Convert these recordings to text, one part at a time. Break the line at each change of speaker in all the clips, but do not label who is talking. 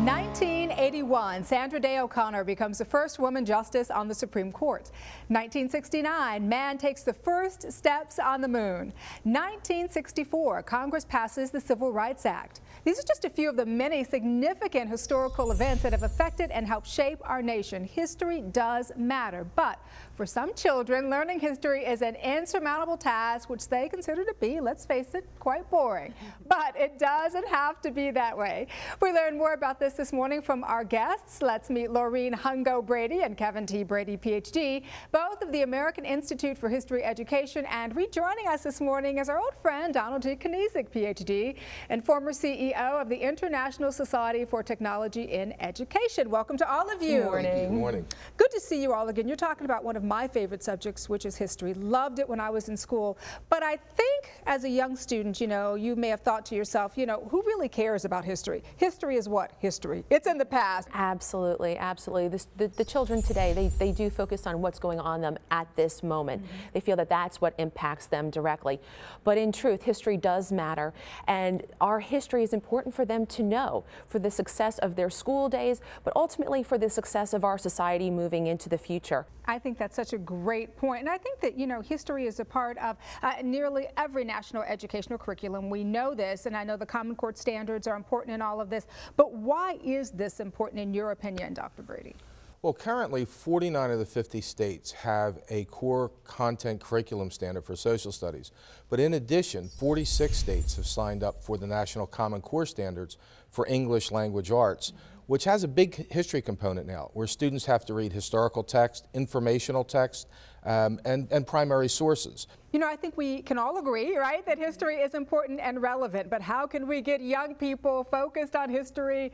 1981, Sandra Day O'Connor becomes the first woman justice on the Supreme Court. 1969, man takes the first steps on the moon. 1964, Congress passes the Civil Rights Act. These are just a few of the many significant historical events that have affected and helped shape our nation. History does matter, but for some children, learning history is an insurmountable task, which they consider to be, let's face it, quite boring. But it doesn't have to be that way. We learn more about this morning from our guests. Let's meet Laureen Hungo Brady and Kevin T. Brady, PhD, both of the American Institute for History Education, and rejoining us this morning is our old friend Donald G. Kniezek, PhD, and former CEO of the International Society for Technology in Education. Welcome to all of you.
Good morning. Good morning.
Good to see you all again. You're talking about one of my favorite subjects, which is history. Loved it when I was in school. But I think as a young student, you may have thought to yourself, who really cares about history? History is what? History. It's in the past.
Absolutely, absolutely. The children today, they do focus on what's going on them at this moment. They feel that that's what impacts them directly. But in truth, history does matter. And our history is important for them to know for the success of their school days, but ultimately for the success of our society moving into the future.
I think that's such a great point. And I think that, history is a part of nearly every national educational curriculum. We know this, and I know the Common Core standards are important in all of this. But why is this important in your opinion, Dr. Brady?
Well, currently 49 of the 50 states have a core content curriculum standard for social studies. But in addition, 46 states have signed up for the National Common Core standards for English language arts, which has a big history component now, where students have to read historical text, informational text, and primary sources.
I think we can all agree, right, that history is important and relevant, but how can we get young people focused on history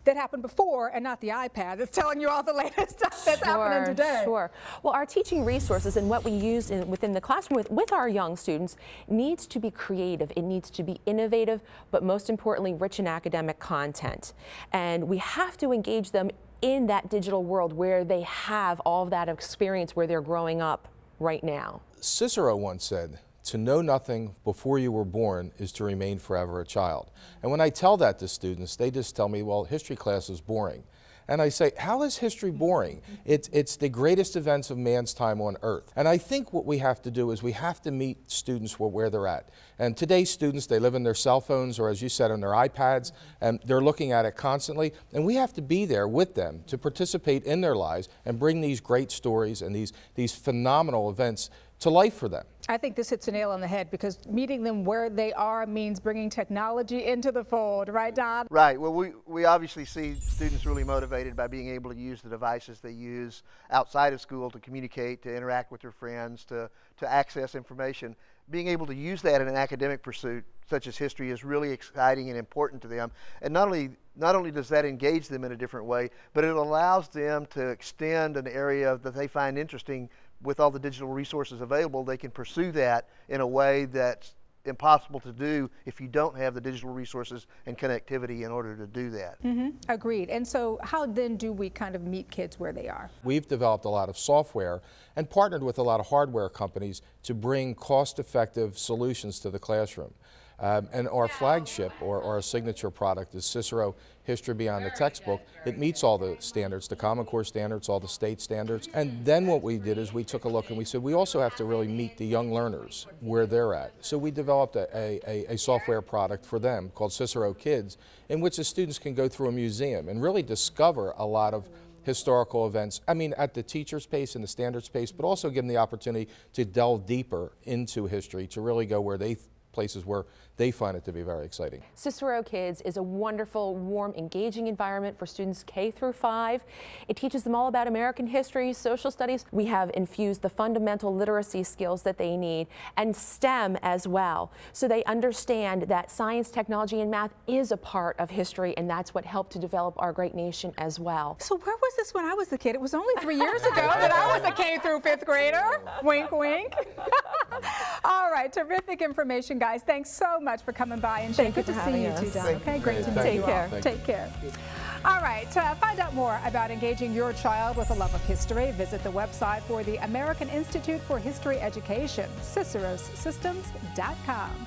that happened before and not the iPad that's telling you all the latest stuff that's happening today?
Sure. Well, our teaching resources and what we use within the classroom with our young students needs to be creative. It needs to be innovative, but most importantly, rich in academic content. And we have to engage them in that digital world where they have all of that experience where they're growing up right now.
Cicero once said, "To know nothing before you were born is to remain forever a child." And when I tell that to students, they just tell me, well, history class is boring. And I say, how is history boring? It's the greatest events of man's time on earth. And I think what we have to do is we have to meet students where they're at. And today's students, they live in their cell phones, or as you said, on their iPads, and they're looking at it constantly. And we have to be there with them to participate in their lives and bring these great stories and these phenomenal events to life for them.
I think this hits a nail on the head, because meeting them where they are means bringing technology into the fold, right, Don?
Right. Well, we obviously see students really motivated by being able to use the devices they use outside of school to communicate, to interact with their friends, to access information. Being able to use that in an academic pursuit such as history is really exciting and important to them. And not only does that engage them in a different way, but it allows them to extend an area that they find interesting. With all the digital resources available, they can pursue that in a way that's impossible to do if you don't have the digital resources and connectivity in order to do that.
Agreed. And so how then do we kind of meet kids where they are?
We've developed a lot of software and partnered with a lot of hardware companies to bring cost-effective solutions to the classroom. And our flagship, or our signature product, is Cicero History Beyond the Textbook. It meets all the standards, the Common Core standards, all the state standards. And then what we did is we took a look and we said, we also have to really meet the young learners where they're at. So we developed a software product for them called Cicero Kids, in which the students can go through a museum and really discover a lot of historical events, at the teacher's pace and the standards pace, but also give them the opportunity to delve deeper into history, to really go where places where they find it to be very exciting.
Cicero Kids is a wonderful, warm, engaging environment for students K through 5. It teaches them all about American history, social studies. We have infused the fundamental literacy skills that they need, and STEM as well, so they understand that science, technology, and math is a part of history, and that's what helped to develop our great nation as well.
So where was this when I was a kid? It was only 3 years ago that I was a K through 5th grader. Wink, wink. All right, terrific information, guys. Thanks so much for coming by and sharing. Good to see you too, Don. Okay, great to meet you all. Take care. All right, to find out more about engaging your child with a love of history, visit the website for the American Institute for History Education, cicerossystems.com.